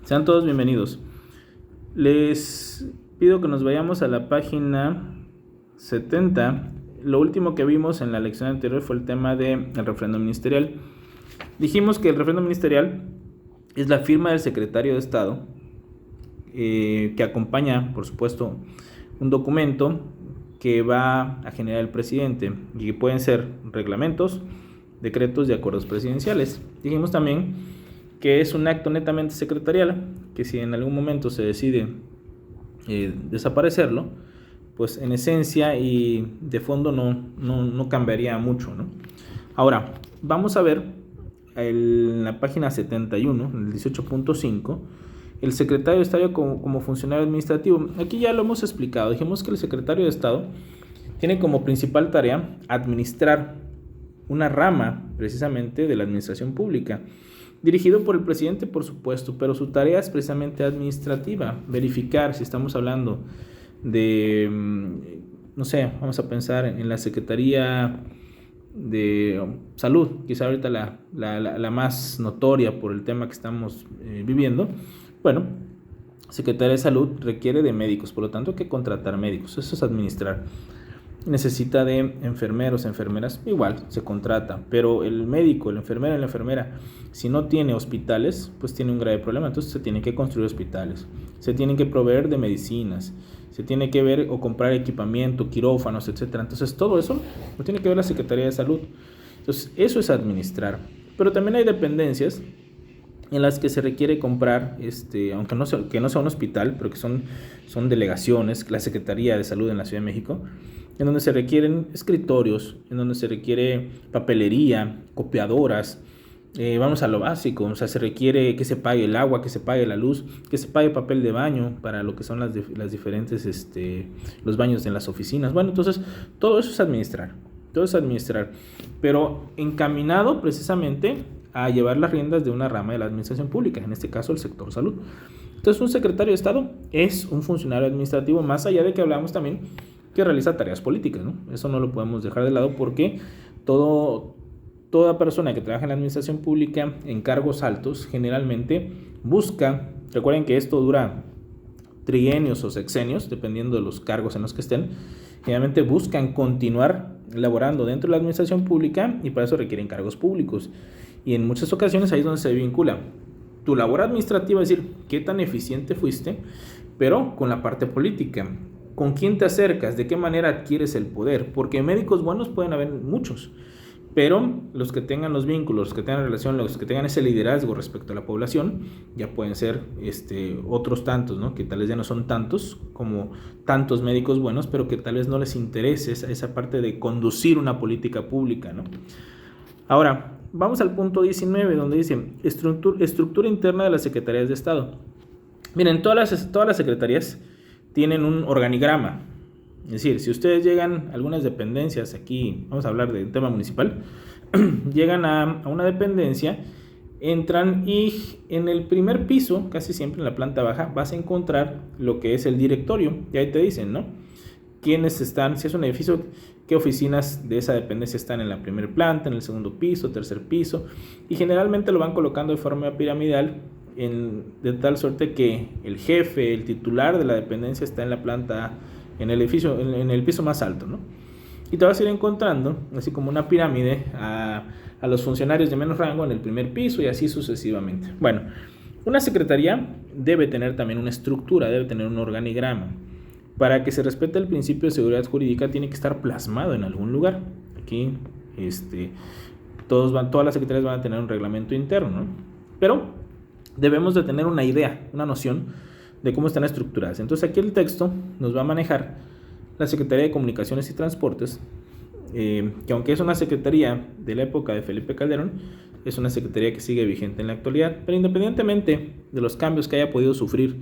Sean todos bienvenidos. Les pido que nos vayamos a la página 70. Lo último que vimos en la lección anterior fue el tema del referéndum ministerial. Dijimos que el referéndum ministerial es la firma del secretario de Estado que acompaña, por supuesto, un documento que va a generar el presidente y que pueden ser reglamentos, decretos y acuerdos presidenciales. Dijimos también que es un acto netamente secretarial, que si en algún momento se decide desaparecerlo, pues en esencia y de fondo no cambiaría mucho, ¿no? Ahora, vamos a ver en la página 71, en el 18.5, el secretario de Estado como funcionario administrativo. Aquí ya lo hemos explicado. Dijimos que el secretario de Estado tiene como principal tarea administrar una rama precisamente de la administración pública, dirigido por el presidente, por supuesto, pero su tarea es precisamente administrativa, verificar si estamos hablando de, no sé, vamos a pensar en la Secretaría de Salud, quizá ahorita la más notoria por el tema que estamos viviendo. Bueno, Secretaría de Salud requiere de médicos, por lo tanto hay que contratar médicos, eso es administrar. Necesita de enfermeros, enfermeras, igual se contrata, pero el médico, el enfermero y la enfermera, si no tiene hospitales, pues tiene un grave problema. Entonces se tienen que construir hospitales, se tienen que proveer de medicinas, se tiene que ver o comprar equipamiento, quirófanos, etcétera. Entonces todo eso lo tiene que ver la Secretaría de Salud. Entonces eso es administrar. Pero también hay dependencias en las que se requiere comprar, aunque no sea un hospital, pero que son delegaciones, la Secretaría de Salud en la Ciudad de México, en donde se requieren escritorios, en donde se requiere papelería, copiadoras, vamos a lo básico, o sea, se requiere que se pague el agua, que se pague la luz, que se pague papel de baño para lo que son las diferentes, los baños en las oficinas. Bueno, entonces todo eso es administrar, pero encaminado precisamente a llevar las riendas de una rama de la administración pública, en este caso el sector salud. Entonces un secretario de Estado es un funcionario administrativo, más allá de que hablamos también que realiza tareas políticas, ¿no? Eso no lo podemos dejar de lado porque toda persona que trabaja en la administración pública en cargos altos generalmente busca, recuerden que esto dura trienios o sexenios, dependiendo de los cargos en los que estén, generalmente buscan continuar laborando dentro de la administración pública y para eso requieren cargos públicos. Y en muchas ocasiones ahí es donde se vincula tu labor administrativa, es decir, qué tan eficiente fuiste, pero con la parte política. ¿Con quién te acercas? ¿De qué manera adquieres el poder? Porque médicos buenos pueden haber muchos, pero los que tengan los vínculos, los que tengan relación, los que tengan ese liderazgo respecto a la población, ya pueden ser otros tantos, ¿no? Que tal vez ya no son tantos como tantos médicos buenos, pero que tal vez no les interese esa parte de conducir una política pública, ¿no? Ahora, vamos al punto 19, donde dice estructura interna de las secretarías de Estado. Miren, todas las secretarías tienen un organigrama. Es decir, si ustedes llegan a algunas dependencias, aquí vamos a hablar del tema municipal, llegan a una dependencia, entran y en el primer piso, casi siempre en la planta baja, vas a encontrar lo que es el directorio, y ahí te dicen, ¿no? Quiénes están, si es un edificio, qué oficinas de esa dependencia están en la primera planta, en el segundo piso, tercer piso, y generalmente lo van colocando de forma piramidal, de tal suerte que el jefe, el titular de la dependencia está en la planta, en el edificio, en el piso más alto, ¿no? Y te vas a ir encontrando, así como una pirámide, a los funcionarios de menos rango en el primer piso y así sucesivamente. Bueno, una secretaría debe tener también una estructura, debe tener un organigrama. Para que se respete el principio de seguridad jurídica tiene que estar plasmado en algún lugar. Aquí todas las secretarías van a tener un reglamento interno, ¿no? Pero debemos de tener una idea, una noción de cómo están estructuradas. Entonces aquí el texto nos va a manejar la Secretaría de Comunicaciones y Transportes, que aunque es una secretaría de la época de Felipe Calderón, es una secretaría que sigue vigente en la actualidad. Pero independientemente de los cambios que haya podido sufrir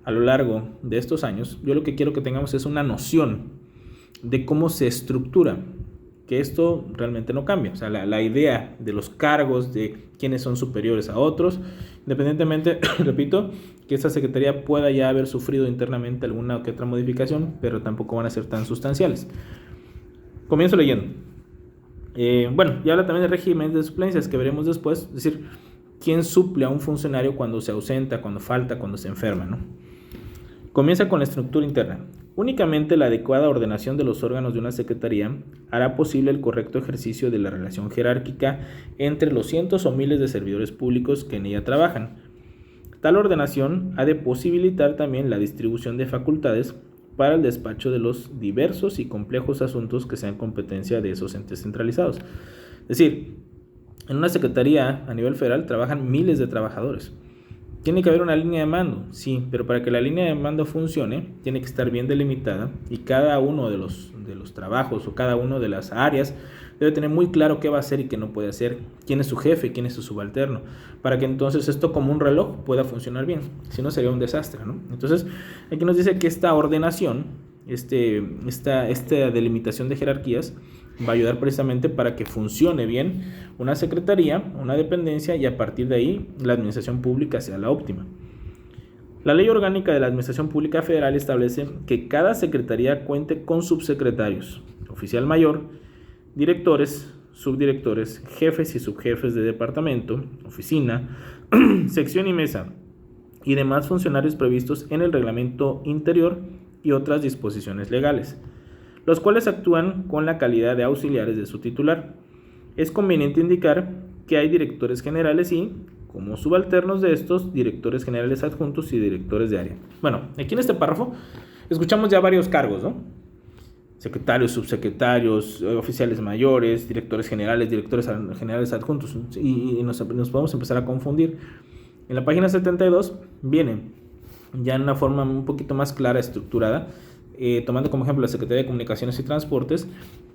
a lo largo de estos años, yo lo que quiero que tengamos es una noción de cómo se estructura, que esto realmente no cambia. O sea, la idea de los cargos, de quiénes son superiores a otros, independientemente, repito, que esta secretaría pueda ya haber sufrido internamente alguna que otra modificación, pero tampoco van a ser tan sustanciales. Comienzo leyendo. Bueno, y habla también de régimen de suplencias que veremos después, es decir, quién suple a un funcionario cuando se ausenta, cuando falta, cuando se enferma, ¿no? Comienza con la estructura interna. Únicamente la adecuada ordenación de los órganos de una secretaría hará posible el correcto ejercicio de la relación jerárquica entre los cientos o miles de servidores públicos que en ella trabajan. Tal ordenación ha de posibilitar también la distribución de facultades para el despacho de los diversos y complejos asuntos que sean competencia de esos entes centralizados. Es decir, en una secretaría a nivel federal trabajan miles de trabajadores. Tiene que haber una línea de mando, sí, pero para que la línea de mando funcione, tiene que estar bien delimitada y cada uno de los trabajos o cada una de las áreas debe tener muy claro qué va a hacer y qué no puede hacer, quién es su jefe, quién es su subalterno, para que entonces esto como un reloj pueda funcionar bien, si no sería un desastre, ¿no? Entonces, aquí nos dice que esta ordenación, esta delimitación de jerarquías, va a ayudar precisamente para que funcione bien una secretaría, una dependencia y a partir de ahí la administración pública sea la óptima. La Ley Orgánica de la Administración Pública Federal establece que cada secretaría cuente con subsecretarios, oficial mayor, directores, subdirectores, jefes y subjefes de departamento, oficina, sección y mesa y demás funcionarios previstos en el reglamento interior y otras disposiciones legales, los cuales actúan con la calidad de auxiliares de su titular. Es conveniente indicar que hay directores generales y, como subalternos de estos, directores generales adjuntos y directores de área. Bueno, aquí en este párrafo escuchamos ya varios cargos, ¿no? Secretarios, subsecretarios, oficiales mayores, directores generales adjuntos, y nos podemos empezar a confundir. En la página 72 viene ya en una forma un poquito más clara, estructurada, tomando como ejemplo la Secretaría de Comunicaciones y Transportes,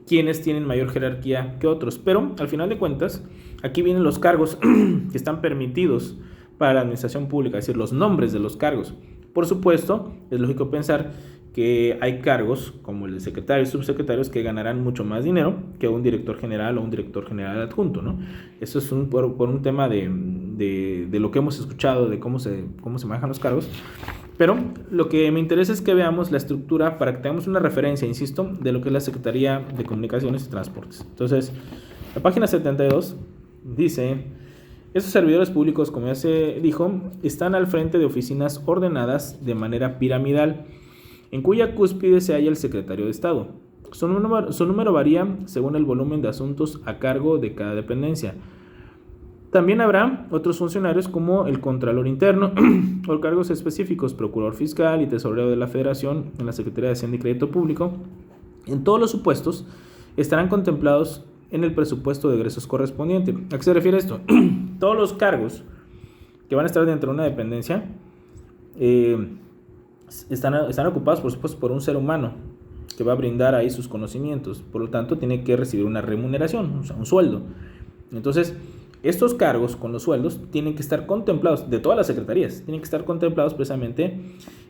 quienes tienen mayor jerarquía que otros. Pero al final de cuentas, aquí vienen los cargos que están permitidos para la administración pública, es decir, los nombres de los cargos. Por supuesto, es lógico pensar que hay cargos como el de secretarios y subsecretarios que ganarán mucho más dinero que un director general o un director general adjunto, ¿no? Eso es por un tema de lo que hemos escuchado, de cómo se manejan los cargos. Pero lo que me interesa es que veamos la estructura para que tengamos una referencia, insisto, de lo que es la Secretaría de Comunicaciones y Transportes. Entonces, la página 72 dice: estos servidores públicos, como ya se dijo, están al frente de oficinas ordenadas de manera piramidal, en cuya cúspide se halla el secretario de Estado. Su número varía según el volumen de asuntos a cargo de cada dependencia. También habrá otros funcionarios como el Contralor Interno o cargos específicos, Procurador Fiscal y Tesorero de la Federación en la Secretaría de Hacienda y Crédito Público. En todos los supuestos estarán contemplados en el presupuesto de egresos correspondiente. ¿A qué se refiere esto? Todos los cargos que van a estar dentro de una dependencia están ocupados, por supuesto, por un ser humano que va a brindar ahí sus conocimientos. Por lo tanto, tiene que recibir una remuneración, o sea, un sueldo. Entonces, estos cargos con los sueldos tienen que estar contemplados, de todas las secretarías, tienen que estar contemplados precisamente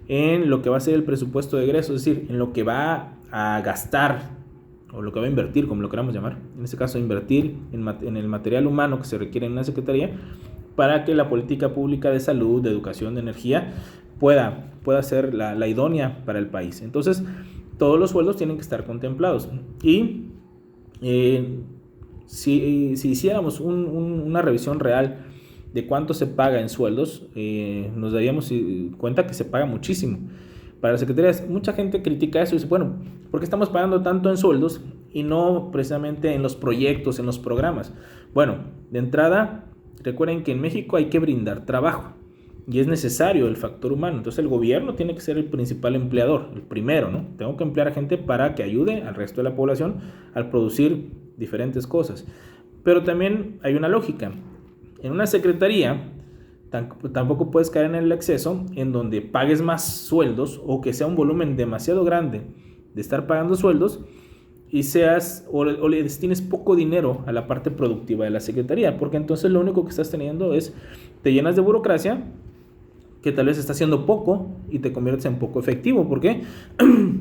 en lo que va a ser el presupuesto de egresos, es decir, en lo que va a gastar o lo que va a invertir, como lo queramos llamar. En este caso, invertir en el material humano que se requiere en una secretaría para que la política pública de salud, de educación, de energía pueda ser la idónea para el país. Entonces, todos los sueldos tienen que estar contemplados. Y si hiciéramos una revisión real de cuánto se paga en sueldos, nos daríamos cuenta que se paga muchísimo. Para las secretarías, mucha gente critica eso y dice, bueno, ¿por qué estamos pagando tanto en sueldos y no precisamente en los proyectos, en los programas? Bueno, de entrada, recuerden que en México hay que brindar trabajo y es necesario el factor humano. Entonces el gobierno tiene que ser el principal empleador, el primero, ¿no? Tengo que emplear a gente para que ayude al resto de la población al producir diferentes cosas. Pero también hay una lógica. En una secretaría tampoco puedes caer en el exceso en donde pagues más sueldos o que sea un volumen demasiado grande de estar pagando sueldos y le destines poco dinero a la parte productiva de la secretaría, porque entonces lo único que estás teniendo es, te llenas de burocracia que tal vez está haciendo poco y te conviertes en poco efectivo. ¿Por qué?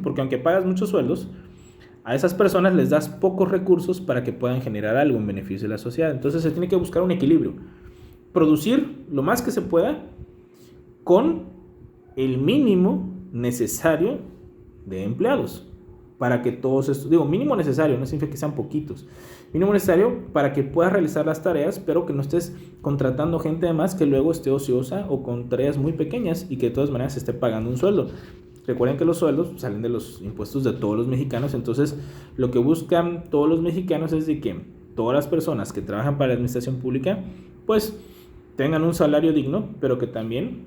Porque aunque pagas muchos sueldos, a esas personas les das pocos recursos para que puedan generar algo en beneficio de la sociedad. Entonces se tiene que buscar un equilibrio. Producir lo más que se pueda con el mínimo necesario de empleados. para que todos estos, mínimo necesario, no significa que sean poquitos, mínimo necesario para que puedas realizar las tareas, pero que no estés contratando gente de más que luego esté ociosa o con tareas muy pequeñas y que de todas maneras se esté pagando un sueldo. Recuerden que los sueldos salen de los impuestos de todos los mexicanos, entonces lo que buscan todos los mexicanos es de que todas las personas que trabajan para la administración pública pues tengan un salario digno, pero que también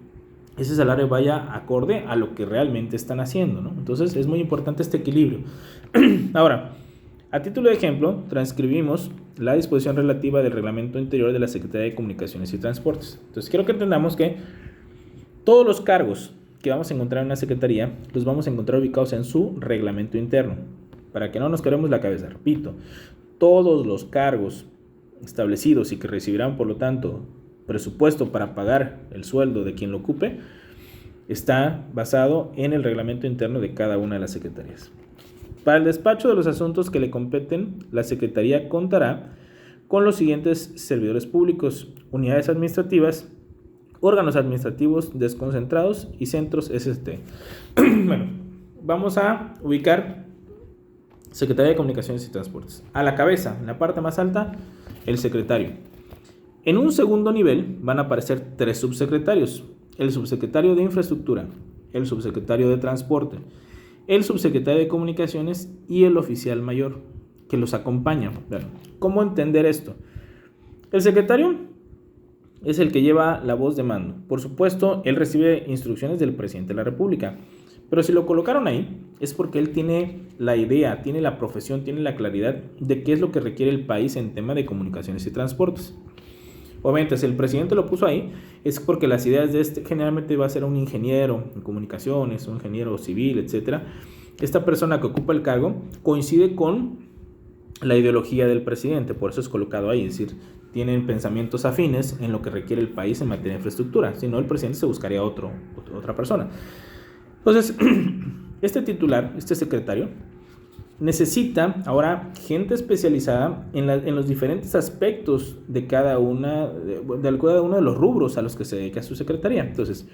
ese salario vaya acorde a lo que realmente están haciendo, ¿no? Entonces es muy importante este equilibrio. Ahora, a título de ejemplo, transcribimos la disposición relativa del reglamento interior de la Secretaría de Comunicaciones y Transportes. Entonces quiero que entendamos que todos los cargos que vamos a encontrar en una secretaría los vamos a encontrar ubicados en su reglamento interno, para que no nos quebremos la cabeza. Repito, todos los cargos establecidos y que recibirán por lo tanto presupuesto para pagar el sueldo de quien lo ocupe está basado en el reglamento interno de cada una de las secretarías. Para el despacho de los asuntos que le competen, la secretaría contará con los siguientes servidores públicos: unidades administrativas, órganos administrativos desconcentrados y centros ST. Bueno, vamos a ubicar Secretaría de Comunicaciones y Transportes. A la cabeza, en la parte más alta, el secretario. En un segundo nivel van a aparecer 3 subsecretarios: el subsecretario de Infraestructura, el subsecretario de Transporte, el subsecretario de Comunicaciones y el oficial mayor que los acompaña. Bueno, ¿cómo entender esto? El secretario es el que lleva la voz de mando. Por supuesto, él recibe instrucciones del presidente de la República, pero si lo colocaron ahí es porque él tiene la idea, tiene la profesión, tiene la claridad de qué es lo que requiere el país en tema de comunicaciones y transportes. Obviamente, si el presidente lo puso ahí, es porque las ideas de generalmente va a ser un ingeniero en comunicaciones, un ingeniero civil, etc. Esta persona que ocupa el cargo coincide con la ideología del presidente, por eso es colocado ahí, es decir, tienen pensamientos afines en lo que requiere el país en materia de infraestructura. Si no, el presidente se buscaría otra persona. Entonces, este titular, este secretario, necesita ahora gente especializada en los diferentes aspectos de cada uno de los rubros a los que se dedica su secretaría. Entonces,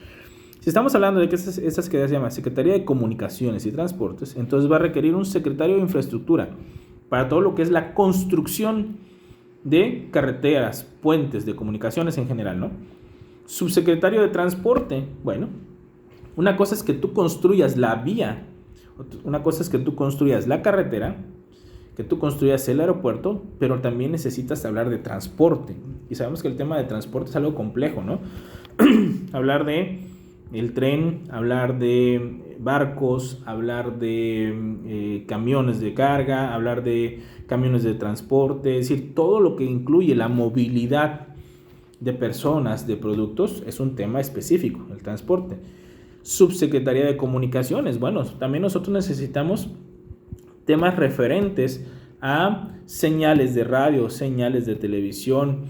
si estamos hablando de que esa secretaría se llama Secretaría de Comunicaciones y Transportes, entonces va a requerir un secretario de Infraestructura para todo lo que es la construcción de carreteras, puentes, de comunicaciones en general, ¿no? Subsecretario de Transporte, bueno, una cosa es que tú construyas la vía, una cosa es que tú construyas la carretera, que tú construyas el aeropuerto, pero también necesitas hablar de transporte. Y sabemos que el tema de transporte es algo complejo, ¿no? Hablar de el tren, hablar de barcos, hablar de camiones de carga, hablar de camiones de transporte, es decir, todo lo que incluye la movilidad de personas, de productos, es un tema específico, el transporte. Subsecretaría de Comunicaciones, bueno, también nosotros necesitamos temas referentes a señales de radio, señales de televisión,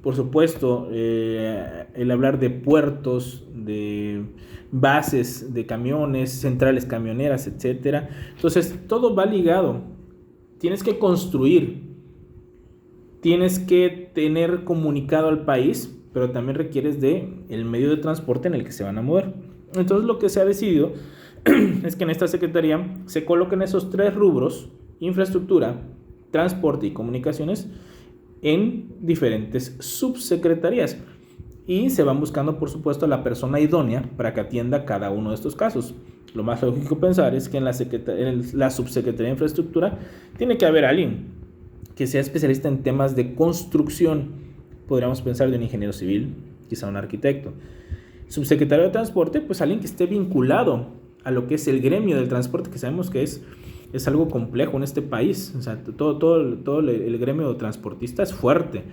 por supuesto, el hablar de puertos, de bases de camiones, centrales camioneras, etc. Entonces, todo va ligado. Tienes que construir, tienes que tener comunicado al país, pero también requieres de el medio de transporte en el que se van a mover. Entonces, lo que se ha decidido es que en esta secretaría se coloquen esos 3 rubros: infraestructura, transporte y comunicaciones, en diferentes subsecretarías, y se van buscando, por supuesto, la persona idónea para que atienda cada uno de estos casos. Lo más lógico pensar es que en la subsecretaría de Infraestructura tiene que haber alguien que sea especialista en temas de construcción. Podríamos pensar de un ingeniero civil, quizá un arquitecto. Subsecretario de Transporte, pues alguien que esté vinculado a lo que es el gremio del transporte, que sabemos que es algo complejo en este país. O sea, todo el gremio transportista es fuerte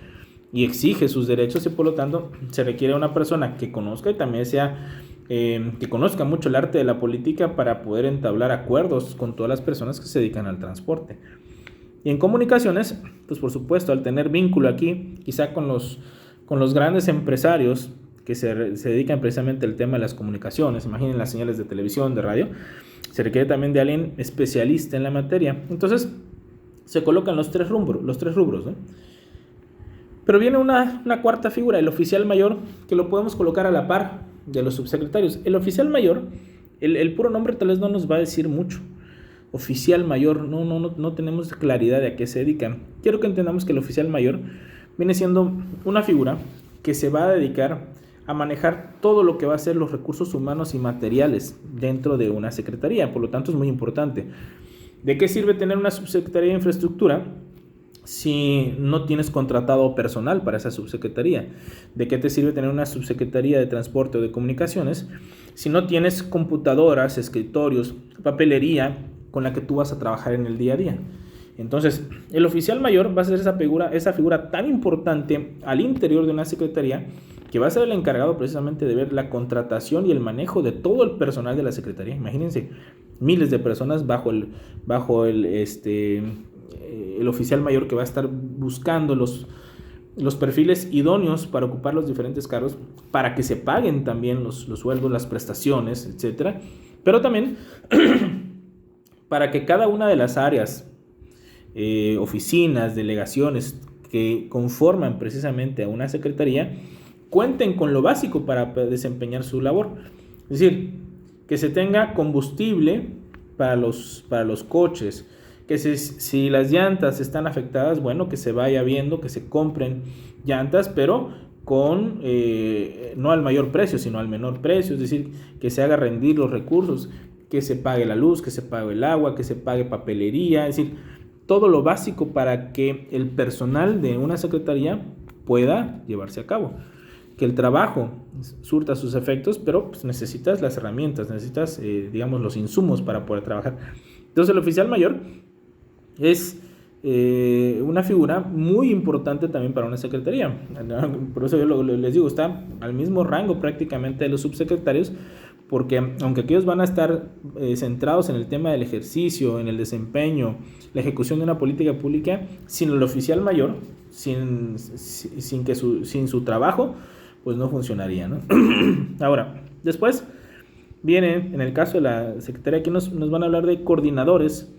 y exige sus derechos, y por lo tanto se requiere una persona que conozca y también que conozca mucho el arte de la política para poder entablar acuerdos con todas las personas que se dedican al transporte. Y en comunicaciones, pues por supuesto, al tener vínculo aquí, quizá con los grandes empresarios que se dedican precisamente al tema de las comunicaciones, imaginen las señales de televisión, de radio, se requiere también de alguien especialista en la materia. Entonces, se colocan los tres rubros, ¿no? Pero viene una cuarta figura, el oficial mayor, que lo podemos colocar a la par de los subsecretarios. El oficial mayor, el puro nombre tal vez no nos va a decir mucho. oficial mayor, no tenemos claridad de a qué se dedican. Quiero que entendamos que el oficial mayor viene siendo una figura que se va a dedicar a manejar todo lo que va a ser los recursos humanos y materiales dentro de una secretaría. Por lo tanto, es muy importante. ¿De qué sirve tener una subsecretaría de infraestructura si no tienes contratado personal para esa subsecretaría? ¿De qué te sirve tener una subsecretaría de transporte o de comunicaciones si no tienes computadoras, escritorios, papelería con la que tú vas a trabajar en el día a día? Entonces, el oficial mayor va a ser esa figura tan importante al interior de una secretaría, que va a ser el encargado precisamente de ver la contratación y el manejo de todo el personal de la secretaría. Imagínense, miles de personas bajo el oficial mayor, que va a estar buscando los perfiles idóneos para ocupar los diferentes cargos, para que se paguen también los sueldos, las prestaciones, etcétera. Pero también para que cada una de las áreas, oficinas, delegaciones que conforman precisamente a una secretaría, cuenten con lo básico para desempeñar su labor. Es decir, que se tenga combustible para los coches, que si las llantas están afectadas, bueno, que se vaya viendo, que se compren llantas, pero con no al mayor precio, sino al menor precio. Es decir, que se haga rendir los recursos, que se pague la luz, que se pague el agua, que se pague papelería. Es decir, todo lo básico para que el personal de una secretaría pueda llevarse a cabo. Que el trabajo surta sus efectos, pero pues necesitas las herramientas, necesitas, los insumos para poder trabajar. Entonces, el oficial mayor es una figura muy importante también para una secretaría. Por eso yo les digo, está al mismo rango prácticamente de los subsecretarios, porque aunque aquellos van a estar centrados en el tema del ejercicio, en el desempeño, la ejecución de una política pública, sin el oficial mayor, sin su trabajo, pues no funcionaría, ¿no? Ahora, después viene, en el caso de la secretaría, aquí nos van a hablar de coordinadores,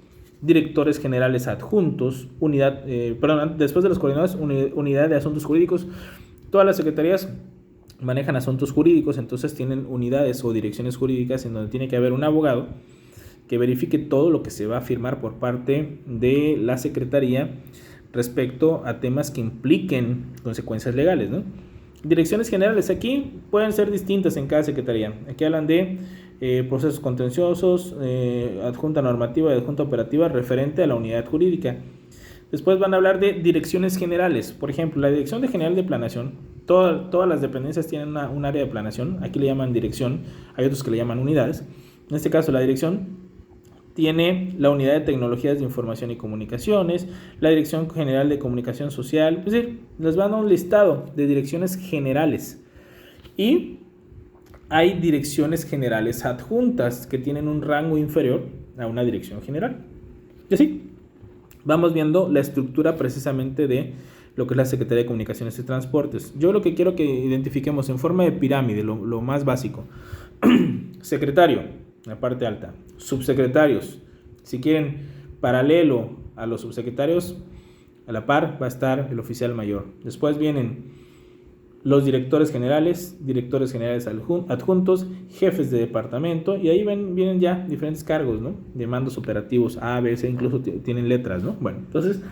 directores generales adjuntos, después de los coordinadores, unidad de asuntos jurídicos. Todas las secretarías manejan asuntos jurídicos, entonces tienen unidades o direcciones jurídicas en donde tiene que haber un abogado que verifique todo lo que se va a firmar por parte de la secretaría respecto a temas que impliquen consecuencias legales, ¿no? Direcciones generales aquí pueden ser distintas en cada secretaría. Aquí hablan de procesos contenciosos, adjunta normativa y adjunta operativa referente a la unidad jurídica. Después van a hablar de direcciones generales. Por ejemplo, la Dirección General de Planeación, todas las dependencias tienen un área de planeación. Aquí le llaman dirección, hay otros que le llaman unidades. En este caso, la dirección tiene la unidad de tecnologías de información y comunicaciones, la Dirección General de Comunicación Social. Es decir, les van a un listado de direcciones generales. Y hay direcciones generales adjuntas que tienen un rango inferior a una dirección general. Y así vamos viendo la estructura precisamente de lo que es la Secretaría de Comunicaciones y Transportes. Yo lo que quiero que identifiquemos en forma de pirámide, lo más básico. Secretario, la parte alta. Subsecretarios, si quieren, paralelo a los subsecretarios, a la par va a estar el oficial mayor. Después vienen los directores generales adjuntos, jefes de departamento, y ahí vienen ya diferentes cargos, ¿no? De mandos operativos, A, B, C, incluso tienen letras, ¿no? Bueno, entonces,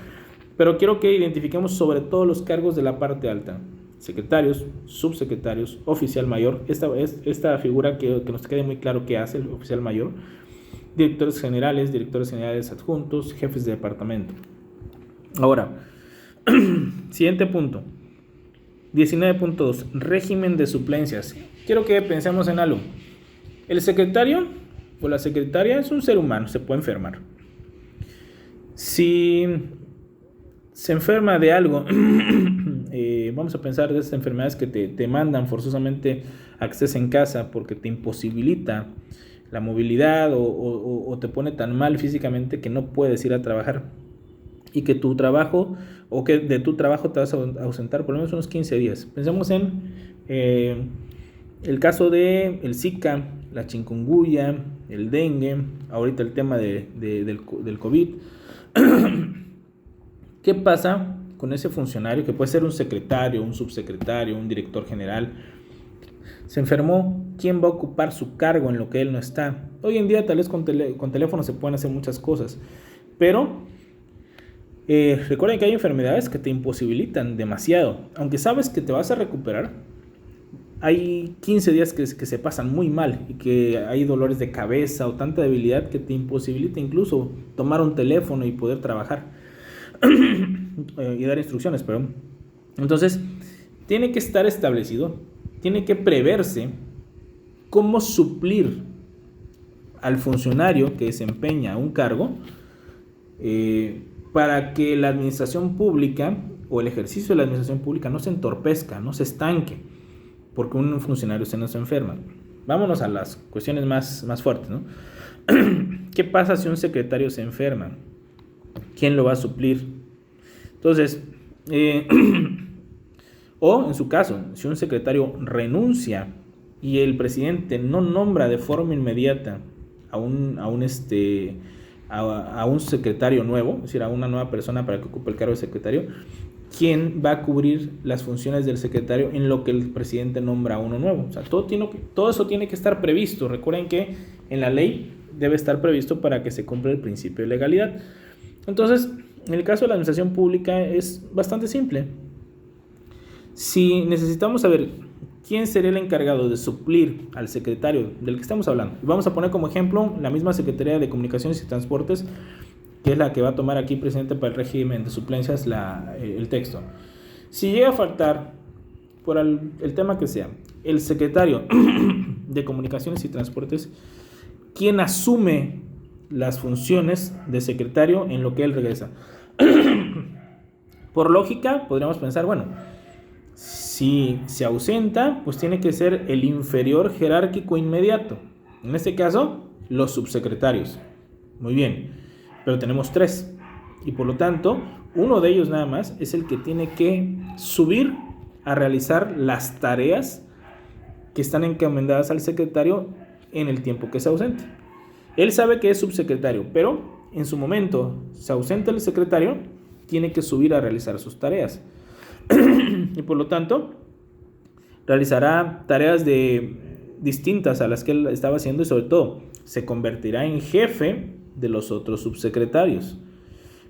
pero quiero que identifiquemos sobre todo los cargos de la parte alta. Secretarios, subsecretarios, oficial mayor. Esta figura que nos quede muy claro qué hace el oficial mayor. Directores generales adjuntos, jefes de departamento. Ahora, siguiente punto. 19.2. Régimen de suplencias. Quiero que pensemos en algo. El secretario o la secretaria es un ser humano, se puede enfermar. Si se enferma de algo, vamos a pensar de esas enfermedades que te mandan forzosamente a que estés en casa porque te imposibilita la movilidad o te pone tan mal físicamente que no puedes ir a trabajar, y que tu trabajo o que de tu trabajo te vas a ausentar por lo menos unos 15 días. Pensemos en el caso de el Zika, la chikungunya, el dengue, ahorita el tema del COVID. ¿Qué pasa con ese funcionario que puede ser un secretario, un subsecretario, un director general? Se enfermó, ¿quién va a ocupar su cargo en lo que él no está? Hoy en día tal vez con teléfono se pueden hacer muchas cosas, pero recuerden que hay enfermedades que te imposibilitan demasiado. Aunque sabes que te vas a recuperar, hay 15 días que se pasan muy mal y que hay dolores de cabeza o tanta debilidad que te imposibilita incluso tomar un teléfono y poder trabajar y dar instrucciones, perdón. Entonces, tiene que estar establecido, tiene que preverse cómo suplir al funcionario que desempeña un cargo para que la administración pública o el ejercicio de la administración pública no se entorpezca, no se estanque, porque un funcionario se nos enferma. Vámonos a las cuestiones más fuertes, ¿no? ¿Qué pasa si un secretario se enferma? ¿Quién lo va a suplir? Entonces, o en su caso, si un secretario renuncia y el presidente no nombra de forma inmediata a un secretario nuevo, es decir, a una nueva persona para que ocupe el cargo de secretario, ¿quién va a cubrir las funciones del secretario en lo que el presidente nombra a uno nuevo? O sea, todo eso tiene que estar previsto. Recuerden que en la ley debe estar previsto para que se cumpla el principio de legalidad. Entonces, en el caso de la administración pública es bastante simple. Si necesitamos saber quién sería el encargado de suplir al secretario del que estamos hablando, vamos a poner como ejemplo la misma Secretaría de Comunicaciones y Transportes, que es la que va a tomar aquí presidente para el régimen de suplencias el texto. Si llega a faltar, por el tema que sea, el secretario de Comunicaciones y Transportes, ¿quién asume las funciones de secretario en lo que él regresa? Por lógica, podríamos pensar, bueno, si se ausenta, pues tiene que ser el inferior jerárquico inmediato. En este caso, los subsecretarios. Muy bien, pero tenemos 3. Y por lo tanto, uno de ellos nada más es el que tiene que subir a realizar las tareas que están encomendadas al secretario en el tiempo que se ausente. Él sabe que es subsecretario, pero en su momento se ausenta el secretario, tiene que subir a realizar sus tareas. Y por lo tanto, realizará tareas distintas a las que él estaba haciendo y sobre todo se convertirá en jefe de los otros subsecretarios.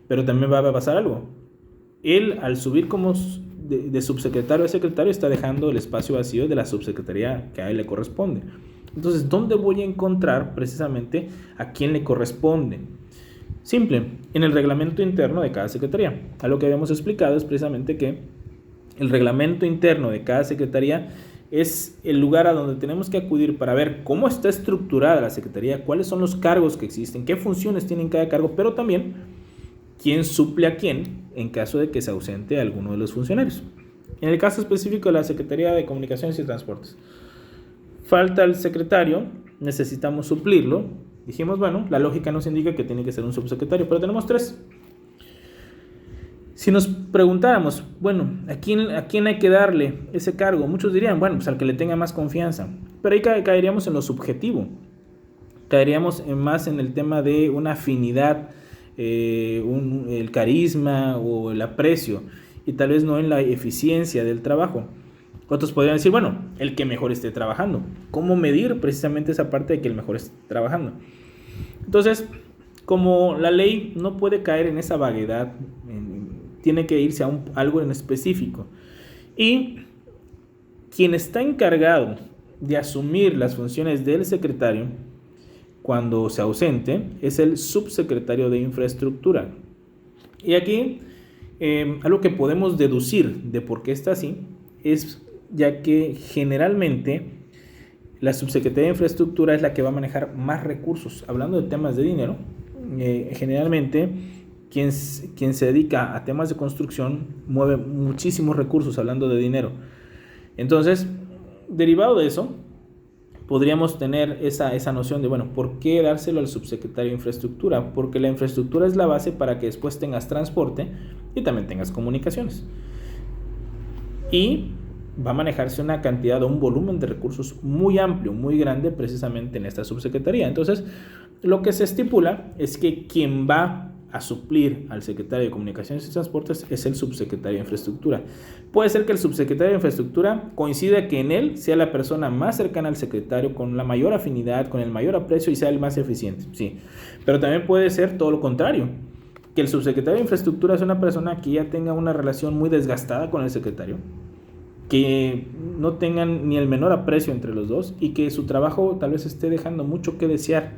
Pero también va a pasar algo. Él, al subir como de subsecretario a secretario, está dejando el espacio vacío de la subsecretaría que a él le corresponde. Entonces, ¿dónde voy a encontrar precisamente a quién le corresponde? Simple, en el reglamento interno de cada secretaría. A lo que habíamos explicado es precisamente que el reglamento interno de cada secretaría es el lugar a donde tenemos que acudir para ver cómo está estructurada la secretaría, cuáles son los cargos que existen, qué funciones tienen cada cargo, pero también quién suple a quién en caso de que se ausente alguno de los funcionarios. En el caso específico de la Secretaría de Comunicaciones y Transportes, falta el secretario, necesitamos suplirlo. Dijimos, bueno, la lógica nos indica que tiene que ser un subsecretario, pero tenemos 3. Si nos preguntáramos, bueno, ¿a quién hay que darle ese cargo? Muchos dirían, bueno, pues al que le tenga más confianza. Pero ahí caeríamos en lo subjetivo. Caeríamos más en el tema de una afinidad, el carisma o el aprecio, y tal vez no en la eficiencia del trabajo. Otros podrían decir, bueno, el que mejor esté trabajando. ¿Cómo medir precisamente esa parte de que el mejor esté trabajando? Entonces, como la ley no puede caer en esa vaguedad, tiene que irse a algo en específico. Y quien está encargado de asumir las funciones del secretario cuando se ausente es el subsecretario de Infraestructura. Y aquí, algo que podemos deducir de por qué está así es ya que generalmente la subsecretaría de Infraestructura es la que va a manejar más recursos. Hablando de temas de dinero, generalmente quien se dedica a temas de construcción mueve muchísimos recursos hablando de dinero. Entonces, derivado de eso, podríamos tener esa noción de, bueno, ¿por qué dárselo al subsecretario de Infraestructura? Porque la infraestructura es la base para que después tengas transporte y también tengas comunicaciones. Y va a manejarse una cantidad o un volumen de recursos muy amplio, muy grande precisamente en esta subsecretaría. Entonces, lo que se estipula es que quien va a suplir al secretario de Comunicaciones y Transportes es el subsecretario de Infraestructura. Puede ser que el subsecretario de Infraestructura coincida que en él sea la persona más cercana al secretario, con la mayor afinidad, con el mayor aprecio y sea el más eficiente, sí. Pero también puede ser todo lo contrario, que el subsecretario de Infraestructura es una persona que ya tenga una relación muy desgastada con el secretario, que no tengan ni el menor aprecio entre los dos y que su trabajo tal vez esté dejando mucho que desear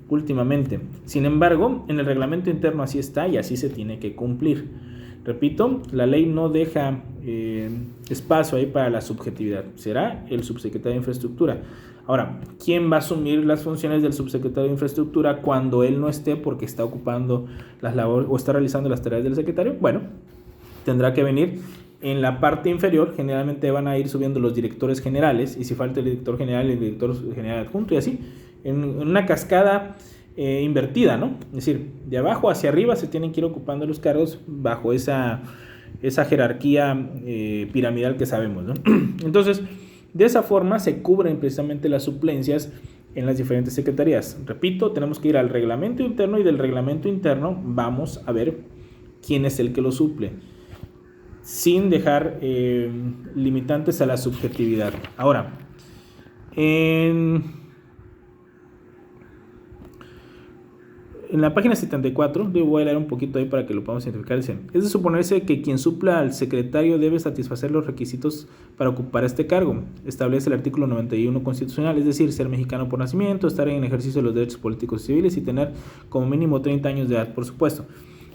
últimamente. Sin embargo, en el reglamento interno así está y así se tiene que cumplir. Repito, la ley no deja espacio ahí para la subjetividad. Será el subsecretario de Infraestructura. Ahora, ¿quién va a asumir las funciones del subsecretario de Infraestructura cuando él no esté porque está ocupando las labores o está realizando las tareas del secretario? Bueno, tendrá que venir en la parte inferior. Generalmente van a ir subiendo los directores generales y si falta el director general, el director general adjunto y así, en una cascada invertida, ¿no? Es decir, de abajo hacia arriba se tienen que ir ocupando los cargos bajo esa jerarquía piramidal que sabemos, ¿no? Entonces, de esa forma se cubren precisamente las suplencias en las diferentes secretarías. Repito, tenemos que ir al reglamento interno y del reglamento interno vamos a ver quién es el que lo suple, sin dejar limitantes a la subjetividad. Ahora, en la página 74, yo voy a leer un poquito ahí para que lo podamos identificar. Dice: es de suponerse que quien supla al secretario debe satisfacer los requisitos para ocupar este cargo. Establece el artículo 91 constitucional, es decir, ser mexicano por nacimiento, estar en ejercicio de los derechos políticos y civiles y tener como mínimo 30 años de edad, por supuesto.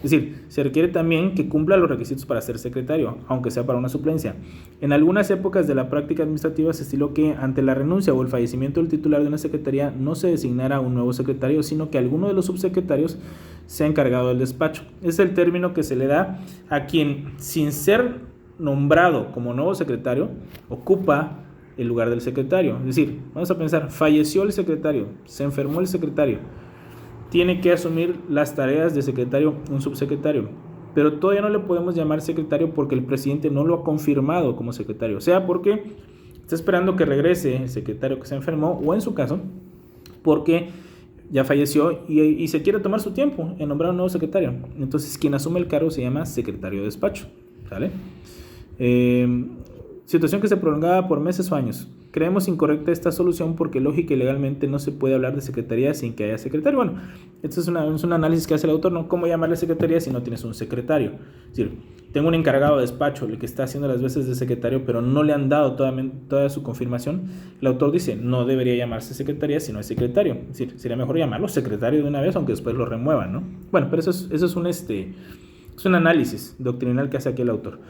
Es decir, se requiere también que cumpla los requisitos para ser secretario, aunque sea para una suplencia. En algunas épocas de la práctica administrativa se estiló que ante la renuncia o el fallecimiento del titular de una secretaría no se designara un nuevo secretario, sino que alguno de los subsecretarios sea encargado del despacho. Es el término que se le da a quien, sin ser nombrado como nuevo secretario, ocupa el lugar del secretario. Es decir, vamos a pensar, falleció el secretario, se enfermó el secretario, tiene que asumir las tareas de secretario un subsecretario, pero todavía no le podemos llamar secretario porque el presidente no lo ha confirmado como secretario, o sea, porque está esperando que regrese el secretario que se enfermó, o en su caso, porque ya falleció y se quiere tomar su tiempo en nombrar un nuevo secretario. Entonces, quien asume el cargo se llama secretario de despacho, ¿sale? Situación que se prolongaba por meses o años. Creemos incorrecta esta solución porque lógica y legalmente no se puede hablar de secretaría sin que haya secretario. Bueno, esto es un análisis que hace el autor, ¿no? ¿Cómo llamarle secretaría si no tienes un secretario? Es decir, tengo un encargado de despacho, el que está haciendo las veces de secretario, pero no le han dado toda su confirmación. El autor dice, no debería llamarse secretaría si no es secretario. Es decir, sería mejor llamarlo secretario de una vez, aunque después lo remuevan, ¿no? Bueno, pero eso es un análisis doctrinal que hace aquí el autor.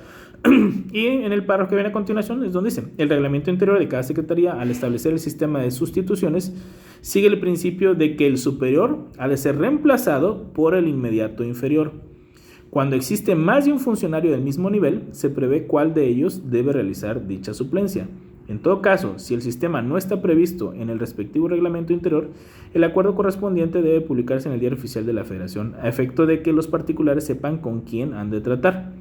Y en el párrafo que viene a continuación es donde dice: el reglamento interior de cada secretaría, al establecer el sistema de sustituciones, sigue el principio de que el superior ha de ser reemplazado por el inmediato inferior. Cuando existe más de un funcionario del mismo nivel, se prevé cuál de ellos debe realizar dicha suplencia. En todo caso, si el sistema no está previsto en el respectivo reglamento interior, el acuerdo correspondiente debe publicarse en el Diario Oficial de la Federación, a efecto de que los particulares sepan con quién han de tratar.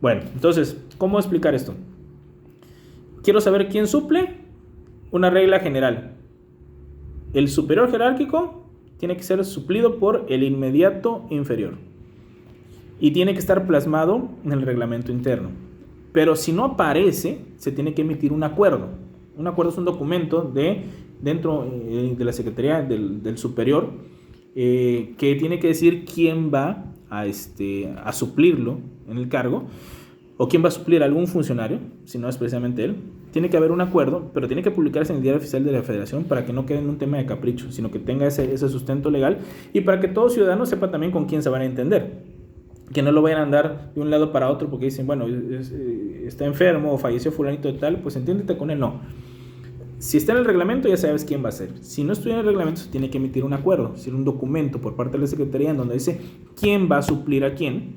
Bueno, entonces, ¿cómo explicar esto? Quiero saber quién suple. Una regla general: el superior jerárquico tiene que ser suplido por el inmediato inferior y tiene que estar plasmado en el reglamento interno. Pero si no aparece, se tiene que emitir un acuerdo. Un acuerdo es un documento dentro de la Secretaría del Superior que tiene que decir quién va a suplirlo en el cargo, o quién va a suplir a algún funcionario, si no es precisamente él. Tiene que haber un acuerdo, pero tiene que publicarse en el Diario Oficial de la Federación para que no quede en un tema de capricho, sino que tenga ese sustento legal y para que todo ciudadano sepa también con quién se van a entender. Que no lo vayan a andar de un lado para otro porque dicen, bueno, está enfermo o falleció fulanito de tal, pues entiéndete con él. No. Si está en el reglamento, ya sabes quién va a ser. Si no estuviera en el reglamento, se tiene que emitir un acuerdo, es decir, un documento por parte de la Secretaría en donde dice quién va a suplir a quién,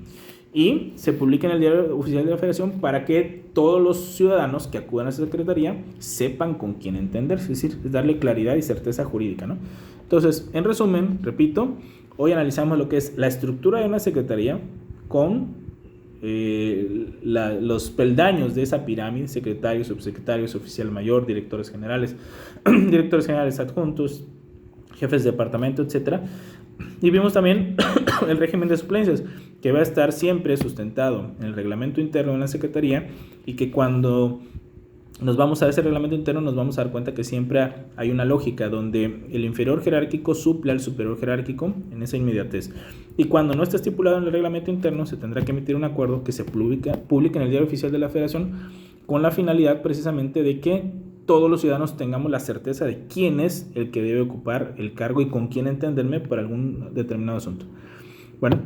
y se publica en el Diario Oficial de la Federación para que todos los ciudadanos que acudan a esa Secretaría sepan con quién entenderse, es decir, es darle claridad y certeza jurídica, ¿no? Entonces, en resumen, repito, hoy analizamos lo que es la estructura de una Secretaría con los peldaños de esa pirámide: secretarios, subsecretarios, oficial mayor, directores generales adjuntos, jefes de departamento, etcétera. Y vimos también el régimen de suplencias, que va a estar siempre sustentado en el reglamento interno de la Secretaría, y que cuando nos vamos a ese reglamento interno nos vamos a dar cuenta que siempre hay una lógica donde el inferior jerárquico suple al superior jerárquico en esa inmediatez. Y cuando no está estipulado en el reglamento interno, se tendrá que emitir un acuerdo que se publica en el Diario Oficial de la Federación, con la finalidad precisamente de que todos los ciudadanos tengamos la certeza de quién es el que debe ocupar el cargo y con quién entenderme por algún determinado asunto. Bueno,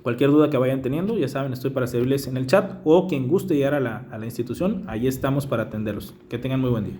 cualquier duda que vayan teniendo, ya saben, estoy para servirles en el chat, o quien guste llegar a la institución, ahí estamos para atenderlos. Que tengan muy buen día.